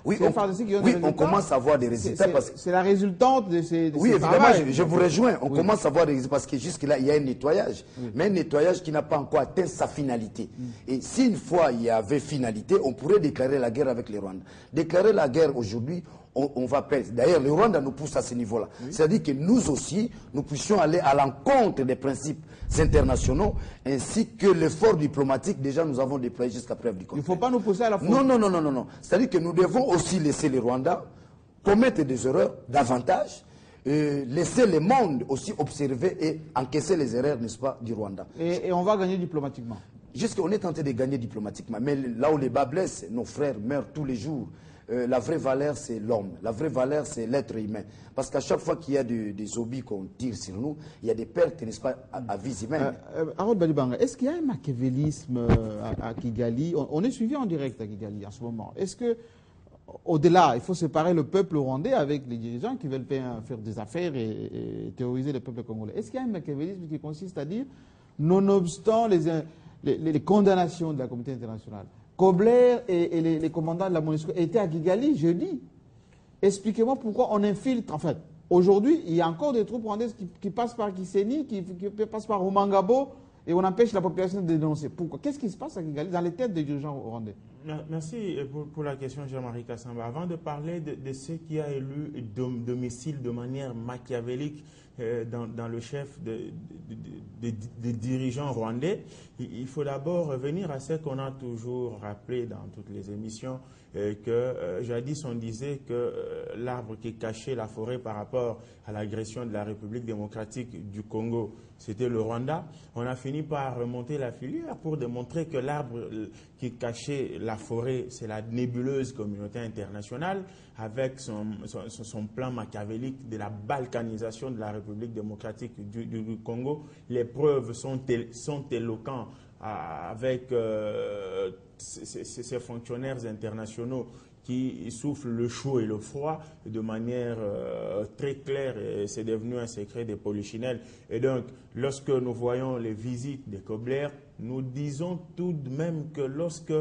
Oui, on commence à voir des résultats. C'est la résultante de ces oui, évidemment, travail. je vous rejoins. On commence à voir des résultats parce que jusque-là, il y a un nettoyage. Mais un nettoyage qui n'a pas encore atteint sa finalité. Et si une fois il y avait finalité, on pourrait déclarer la guerre avec les Rwandais. Déclarer la guerre aujourd'hui, on va perdre. D'ailleurs, le Rwanda nous pousse à ce niveau-là. C'est-à-dire que nous aussi, nous puissions aller à l'encontre des principes internationaux ainsi que l'effort diplomatique. Déjà, nous avons déployé jusqu'à preuve du contraire. Il ne faut pas nous pousser à la faute. Non. C'est-à-dire que nous devons aussi laisser les Rwandais commettre des erreurs davantage, laisser le monde aussi observer et encaisser les erreurs, n'est-ce pas, du Rwanda. Et on va gagner diplomatiquement. Jusqu'on est tenté de gagner diplomatiquement. Mais là où les bas blessent, nos frères meurent tous les jours. La vraie valeur, c'est l'homme. La vraie valeur, c'est l'être humain. Parce qu'à chaque fois qu'il y a des obus qu'on tire sur nous, il y a des pertes, n'est-ce pas, à vie humaine. Harold Badibanga, est-ce qu'il y a un machiavélisme à Kigali? On est suivi en direct à Kigali en ce moment. Est-ce que, au-delà, il faut séparer le peuple rwandais avec les dirigeants qui veulent faire des affaires et terroriser le peuple congolais? Est-ce qu'il y a un machiavélisme qui consiste à dire, nonobstant les condamnations de la communauté internationale, Kobler et les commandants de la MONUSCO étaient à Kigali jeudi. Expliquez-moi pourquoi on infiltre. En fait, aujourd'hui, il y a encore des troupes rwandaises qui passent par Kiséni, qui passent par Rumangabo, et on empêche la population de dénoncer. Pourquoi? Qu'est-ce qui se passe à Kigali dans les têtes des dirigeants rwandais? Merci pour la question, Jean-Marie Kassamba. Avant de parler de ce qui a élu domicile de manière machiavélique dans le chef des dirigeants rwandais, il faut d'abord revenir à ce qu'on a toujours rappelé dans toutes les émissions, que jadis on disait que l'arbre qui cachait la forêt par rapport à l'agression de la République démocratique du Congo, c'était le Rwanda. On a fini par remonter la filière pour démontrer que l'arbre qui cachait la forêt, c'est la nébuleuse communauté internationale, avec son plan machiavélique de la balkanisation de la République démocratique du Congo. Les preuves sont éloquentes avec ces fonctionnaires internationaux qui soufflent le chaud et le froid de manière très claire, et c'est devenu un secret des polichinelles. Et donc, lorsque nous voyons les visites des Kobler, nous disons tout de même que lorsque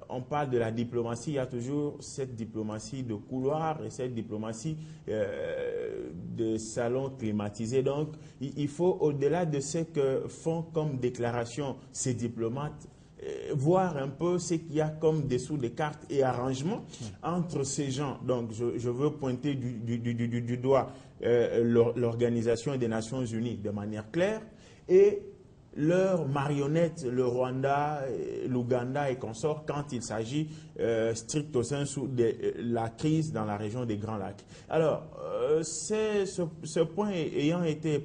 on parle de la diplomatie, il y a toujours cette diplomatie de couloir et cette diplomatie de salon climatisé. Donc, il faut, au-delà de ce que font comme déclaration ces diplomates, voir un peu ce qu'il y a comme dessous des cartes et arrangements entre ces gens. Donc, je veux pointer du doigt l'Organisation des Nations Unies de manière claire et leurs marionnettes, le Rwanda, l'Ouganda et consorts, quand il s'agit stricto sensu de la crise dans la région des Grands Lacs. Alors, ce point ayant été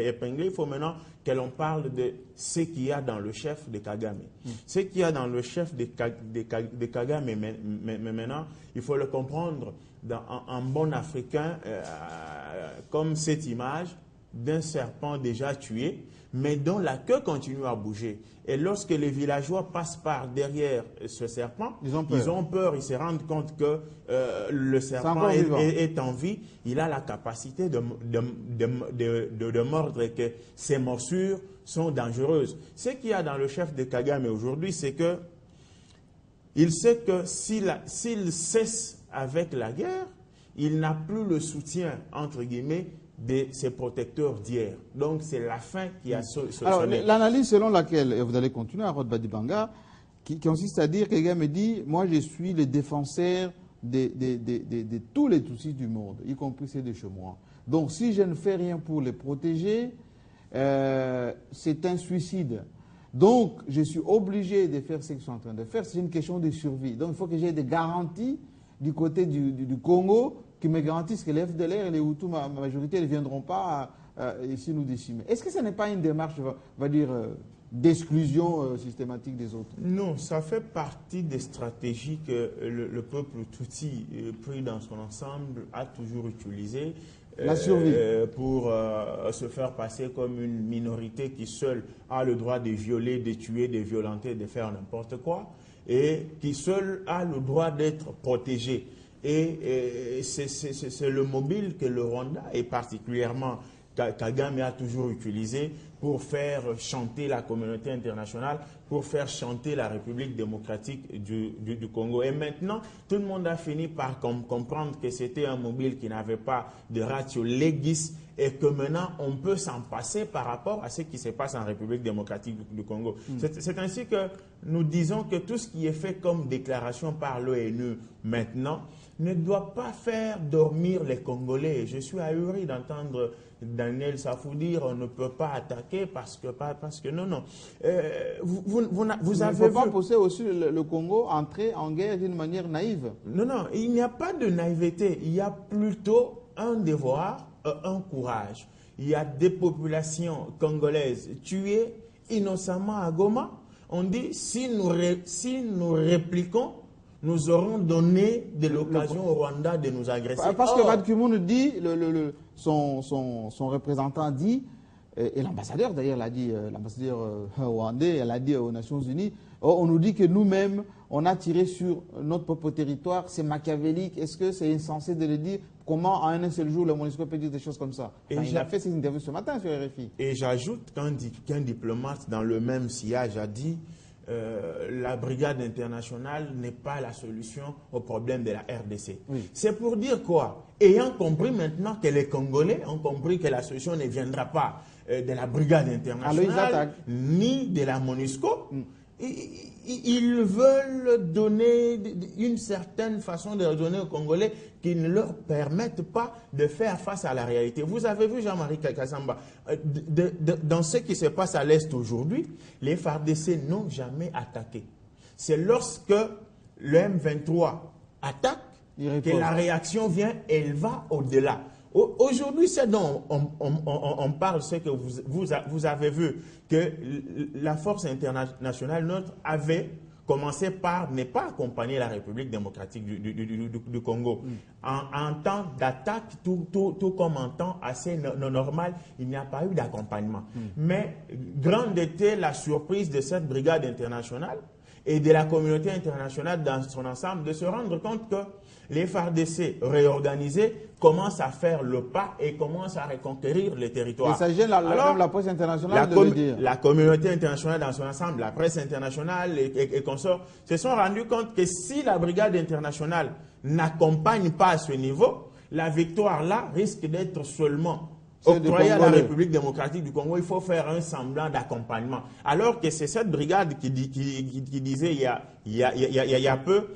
épinglé, il faut maintenant que l'on parle de ce qu'il y a dans le chef de Kagame. Ce qu'il y a dans le chef de Kagame, mais maintenant, il faut le comprendre en bon africain, comme cette image d'un serpent déjà tué, mais dont la queue continue à bouger. Et lorsque les villageois passent par derrière ce serpent, ils ont peur, ils se rendent compte que le serpent est en vie, il a la capacité de mordre et que ses morsures sont dangereuses. Ce qu'il y a dans le chef de Kagame aujourd'hui, c'est que il sait que s'il cesse avec la guerre, il n'a plus le soutien, entre guillemets, de ses protecteurs d'hier. Donc, c'est la fin qui a sonné. Alors, l'analyse selon laquelle, et vous allez continuer à Harold Badibanga, qui consiste à dire, Kagame me dit, moi je suis le défenseur de tous les Tutsis du monde, y compris ceux de chez moi. Donc, si je ne fais rien pour les protéger, c'est un suicide. Donc, je suis obligé de faire ce qu'ils sont en train de faire. C'est une question de survie. Donc, il faut que j'ai des garanties du côté du Congo qui me garantissent que les FDLR et les Hutus, ma majorité, ne viendront pas ici nous décimer. Est-ce que ce n'est pas une démarche, on va dire, d'exclusion systématique des autres? Non, ça fait partie des stratégies que le peuple Tutsi, pris dans son ensemble, a toujours utilisées. La survie. Pour se faire passer comme une minorité qui seule a le droit de violer, de tuer, de violenter, de faire n'importe quoi, et qui seule a le droit d'être protégée. Et c'est le mobile que le Rwanda, et particulièrement Kagame a toujours utilisé pour faire chanter la communauté internationale, pour faire chanter la République démocratique du Congo. Et maintenant, tout le monde a fini par comprendre que c'était un mobile qui n'avait pas de ratio legis et que maintenant, on peut s'en passer par rapport à ce qui se passe en République démocratique du Congo. C'est ainsi que nous disons que tout ce qui est fait comme déclaration par l'ONU maintenant ne doit pas faire dormir les Congolais. Je suis ahuri d'entendre Daniel Safou dire on ne peut pas attaquer parce que non. Vous avez ne faut pas pousser aussi le Congo entrer en guerre d'une manière naïve. Non, il n'y a pas de naïveté. Il y a plutôt un devoir, un courage. Il y a des populations congolaises tuées innocemment à Goma. On dit si nous répliquons, nous aurons donné de l'occasion au Rwanda de nous agresser. Parce que Badkumu nous dit, son représentant dit, et l'ambassadeur d'ailleurs l'a dit, l'ambassadeur rwandais, elle a dit aux Nations Unies, on nous dit que nous-mêmes, on a tiré sur notre propre territoire, c'est machiavélique. Est-ce que c'est insensé de le dire? Comment en un seul jour le MONUSCO peut dire des choses comme ça? Il a fait ses interviews ce matin sur RFI. Et j'ajoute qu'un diplomate dans le même sillage a dit la brigade internationale n'est pas la solution au problème de la RDC. Oui. C'est pour dire quoi? Ayant compris maintenant que les Congolais ont compris que la solution ne viendra pas de la brigade internationale ni de la MONUSCO, ils veulent donner une certaine façon de raisonner aux Congolais qui ne leur permettent pas de faire face à la réalité. Vous avez vu Jean-Marie Kakasamba, dans ce qui se passe à l'Est aujourd'hui, les FARDC n'ont jamais attaqué. C'est lorsque le M23 attaque que la réaction vient, elle va au-delà. Aujourd'hui, c'est dont on parle, c'est que vous avez vu que la force internationale notre avait commencé par ne pas accompagner la République démocratique du Congo. En temps d'attaque, tout comme en temps assez normal, il n'y a pas eu d'accompagnement. Mais grande était la surprise de cette brigade internationale et de la communauté internationale dans son ensemble de se rendre compte que les FARDC réorganisés commencent à faire le pas et commencent à reconquérir les territoires. Il s'agit de la presse internationale de le dire. La communauté internationale dans son ensemble, la presse internationale et consorts, se sont rendus compte que si la brigade internationale n'accompagne pas à ce niveau, la victoire là risque d'être seulement octroyée à la République démocratique du Congo. Il faut faire un semblant d'accompagnement. Alors que c'est cette brigade qui disait il y a peu,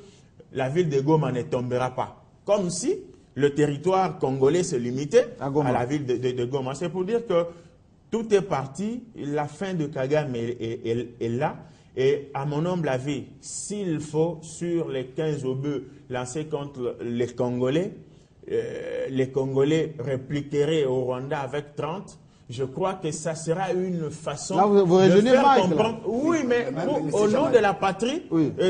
la ville de Goma ne tombera pas. Comme si le territoire congolais se limitait à la ville de Goma. C'est pour dire que tout est parti, la fin de Kagame est là. Et à mon humble avis, s'il faut, sur les 15 obus lancés contre les Congolais répliqueraient au Rwanda avec 30, je crois que ça sera une façon de faire comprendre. Oui, mais au nom de la patrie,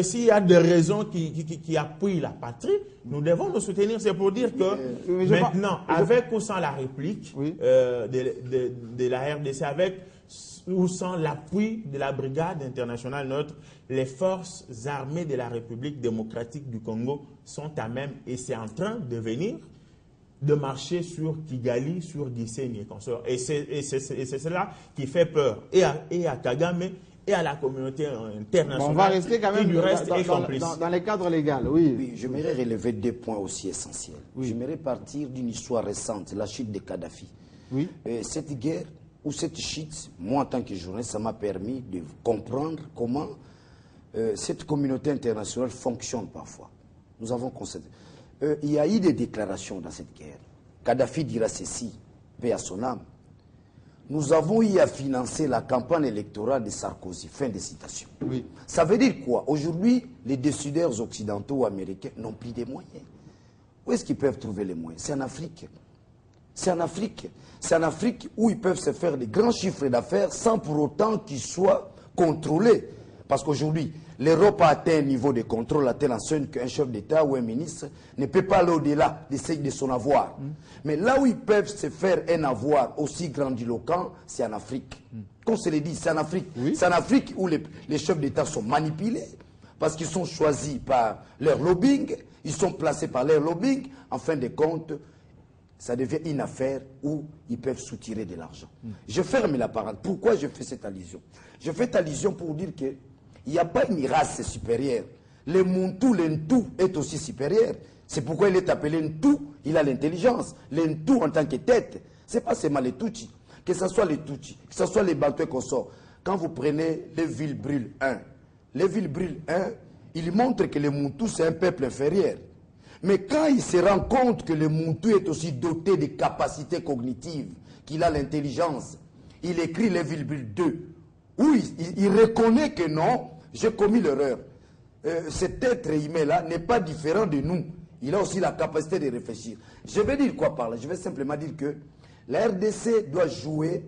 s'il y a des raisons qui appuient la patrie, nous devons nous soutenir. C'est pour dire que maintenant, avec ou sans la réplique de la RDC, avec ou sans l'appui de la brigade internationale neutre, les forces armées de la République démocratique du Congo sont à même, et c'est en train de venir, de marcher sur Kigali, sur Gisenyi et consorts. Et c'est cela qui fait peur et à Kagame et à la communauté internationale. On va rester quand même dans les cadres légaux. Oui, j'aimerais relever 2 points aussi essentiels. J'aimerais partir d'une histoire récente, la chute de Kadhafi. Cette guerre ou cette chute, moi en tant que journaliste, ça m'a permis de comprendre comment cette communauté internationale fonctionne parfois. Nous avons constaté. Il y a eu des déclarations dans cette guerre. Kadhafi dira ceci, paix à son âme. Nous avons eu à financer la campagne électorale de Sarkozy. Fin de citation. Ça veut dire quoi? Aujourd'hui, les décideurs occidentaux ou américains n'ont plus de moyens. Où est-ce qu'ils peuvent trouver les moyens? C'est en Afrique. C'est en Afrique. C'est en Afrique où ils peuvent se faire des grands chiffres d'affaires sans pour autant qu'ils soient contrôlés. Parce qu'aujourd'hui, l'Europe a atteint un niveau de contrôle à telle enseigne qu'un chef d'État ou un ministre ne peut pas aller au-delà de son avoir. Mais là où ils peuvent se faire un avoir aussi grandiloquent, c'est en Afrique. Qu'on se le dit, c'est en Afrique. C'est en Afrique où les chefs d'État sont manipulés parce qu'ils sont choisis par leur lobbying, ils sont placés par leur lobbying. En fin de compte, ça devient une affaire où ils peuvent soutirer de l'argent. Je ferme la parole. Pourquoi je fais cette allusion? Je fais cette allusion pour dire qu'il n'y a pas une race supérieure. Le Muntu, le Ntu est aussi supérieur. C'est pourquoi il est appelé Ntu, il a l'intelligence. Le Ntu en tant que tête, ce n'est pas seulement les Tutsis. Que ce soit les Tutsis, que ce soit les Bantouais qu'on sort. Quand vous prenez les villes brûlent 1, les villes brûlent 1, il montre que le Muntu c'est un peuple inférieur. Mais quand il se rend compte que le Muntu est aussi doté de capacités cognitives, qu'il a l'intelligence, il écrit les villes brûlent 2, où il reconnaît que non, j'ai commis l'erreur. Cet être humain-là n'est pas différent de nous. Il a aussi la capacité de réfléchir. Je vais dire quoi par là? Je vais simplement dire que la RDC doit jouer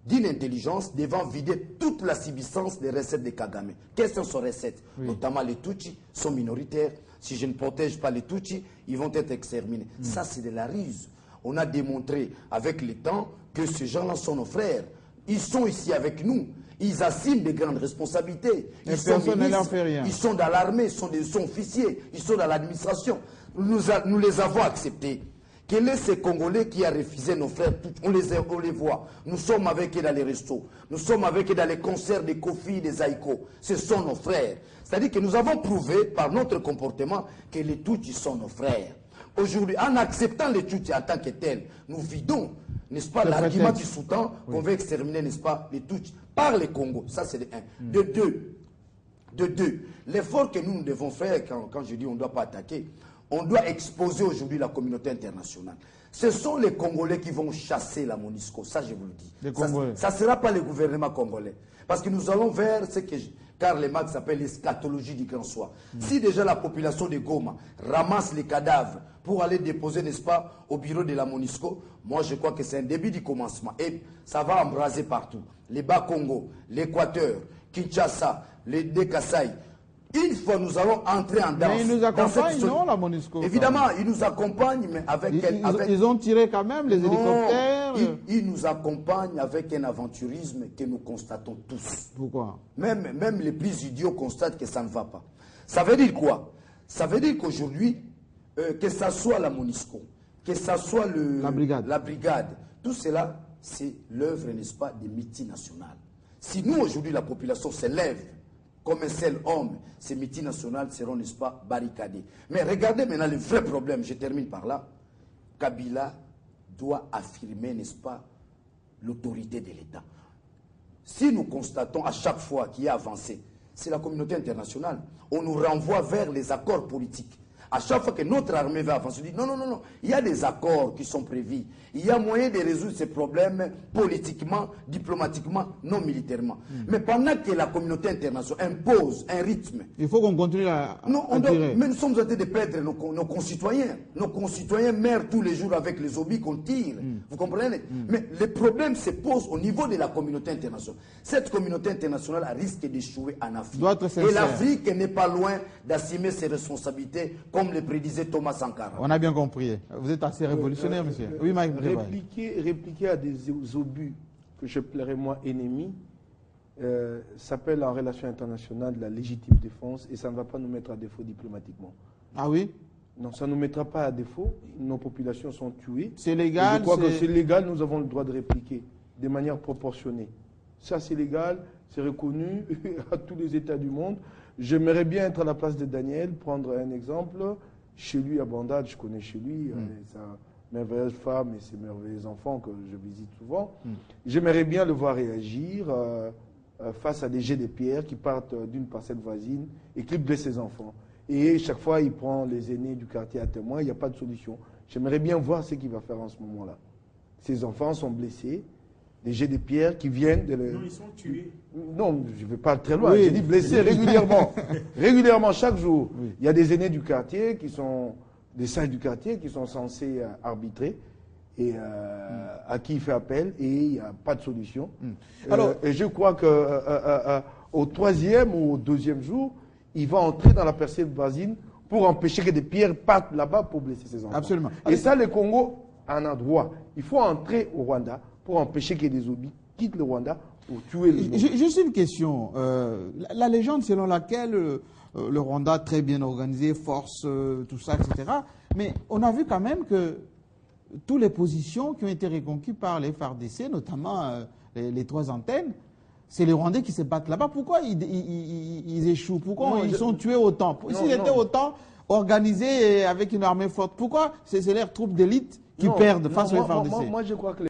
d'une intelligence devant vider toute la subsistance des recettes de Kagame. Quelles sont ces recettes? Notamment les Tutsis sont minoritaires. Si je ne protège pas les Tutsis, ils vont être exterminés. Ça, c'est de la ruse. On a démontré avec le temps que ces gens-là sont nos frères. Ils sont ici avec nous. Ils assument des grandes responsabilités. Ils sont ministres, ils sont dans l'armée, ils sont officiers, ils sont dans l'administration. Nous les avons acceptés. Quel est ce Congolais qui a refusé nos frères? On les voit. Nous sommes avec eux dans les restos. Nous sommes avec eux dans les concerts des Kofi, des Aïko. Ce sont nos frères. C'est-à-dire que nous avons prouvé par notre comportement que les Tutsis sont nos frères. Aujourd'hui, en acceptant les Tutsis en tant que tels, nous vidons, n'est-ce pas, l'argument qui sous-tend qu'on veut exterminer, n'est-ce pas, les Tutsis par les Congos. Ça, c'est de 1. De deux, l'effort que nous devons faire, quand je dis on ne doit pas attaquer, on doit exposer aujourd'hui la communauté internationale. Ce sont les Congolais qui vont chasser la MONUSCO, ça je vous le dis. Ça ne sera pas le gouvernement congolais. Parce que nous allons vers ce que Karl Marx appelle l'eschatologie du grand soi. Si déjà la population de Goma ramasse les cadavres pour aller déposer, n'est-ce pas, au bureau de la MONUSCO, moi je crois que c'est un début du commencement. Et ça va embraser partout. Les Bas-Congo, l'Équateur, Kinshasa, les Kasaï. Une fois nous allons entrer en danse. Mais ils nous accompagnent, non, la MONUSCO? Évidemment, ils nous accompagnent, mais avec... Ils ont tiré quand même les hélicoptères. Ils nous accompagnent avec un aventurisme que nous constatons tous. Pourquoi? Même les plus idiots constatent que ça ne va pas. Ça veut dire quoi? Ça veut dire qu'aujourd'hui, que ça soit la MONUSCO, que ça soit la brigade, tout cela, c'est l'œuvre, n'est-ce pas, des multinationales. Si nous, aujourd'hui, la population s'élève comme un seul homme, ces multinationales seront, n'est-ce pas, barricadées. Mais regardez maintenant le vrai problème, je termine par là. Kabila doit affirmer, n'est-ce pas, l'autorité de l'État. Si nous constatons à chaque fois qu'il y a avancé, c'est la communauté internationale. On nous renvoie vers les accords politiques. À chaque fois que notre armée va avancer, on dit non, non, non, non, il y a des accords qui sont prévus. Il y a moyen de résoudre ces problèmes politiquement, diplomatiquement, non militairement. Mais pendant que la communauté internationale impose un rythme... Il faut qu'on continue à tirer. Mais nous sommes en train de perdre nos concitoyens. Nos concitoyens meurent tous les jours avec les obus qu'on tire. Vous comprenez? Mais le problème se pose au niveau de la communauté internationale. Cette communauté internationale risque d'échouer en Afrique. Et l'Afrique n'est pas loin d'assumer ses responsabilités, comme le prédisait Thomas Sankara. On a bien compris. Vous êtes assez révolutionnaire, monsieur. Oui, Mike. Répliquer à des obus que je plairais moi ennemis s'appelle en relation internationale la légitime défense et ça ne va pas nous mettre à défaut diplomatiquement. Ah oui? Non, ça ne nous mettra pas à défaut. Nos populations sont tuées. C'est légal. Et je crois que c'est légal, nous avons le droit de répliquer de manière proportionnée. Ça, c'est légal, c'est reconnu à tous les États du monde. J'aimerais bien être à la place de Daniel, prendre un exemple. Chez lui, à Bandade, je connais chez lui, sa merveilleuse femme et ses merveilleux enfants que je visite souvent. J'aimerais bien le voir réagir face à des jets de pierre qui partent d'une parcelle voisine et qui blessent ses enfants. Et chaque fois, il prend les aînés du quartier à témoin, il n'y a pas de solution. J'aimerais bien voir ce qu'il va faire en ce moment-là. Ses enfants sont blessés, des jets de pierre qui viennent de... Non, ils sont tués. Non, je ne vais pas très loin. J'ai dit blessés régulièrement. Régulièrement, chaque jour. Oui. Il y a des aînés du quartier qui sont... des sages du quartier qui sont censés arbitrer et à qui il fait appel et il n'y a pas de solution. Alors, et je crois qu'au troisième ou au deuxième jour, il va entrer dans la parcelle voisine pour empêcher que des pierres partent là-bas pour blesser ses enfants. Absolument. Et ça, le Congo en a droit. Il faut entrer au Rwanda pour empêcher que des obus quittent le Rwanda pour tuer les gens. Juste une question. La légende selon laquelle le Rwanda, très bien organisé, force, tout ça, etc. Mais on a vu quand même que toutes les positions qui ont été reconquises par les FARDC, notamment les 3 antennes, c'est les Rwandais qui se battent là-bas. Pourquoi ils échouent? Pourquoi ils sont tués autant? S'ils étaient autant organisés avec une armée forte, pourquoi c'est leurs troupes d'élite qui perdent face aux FARDC? Moi, je crois que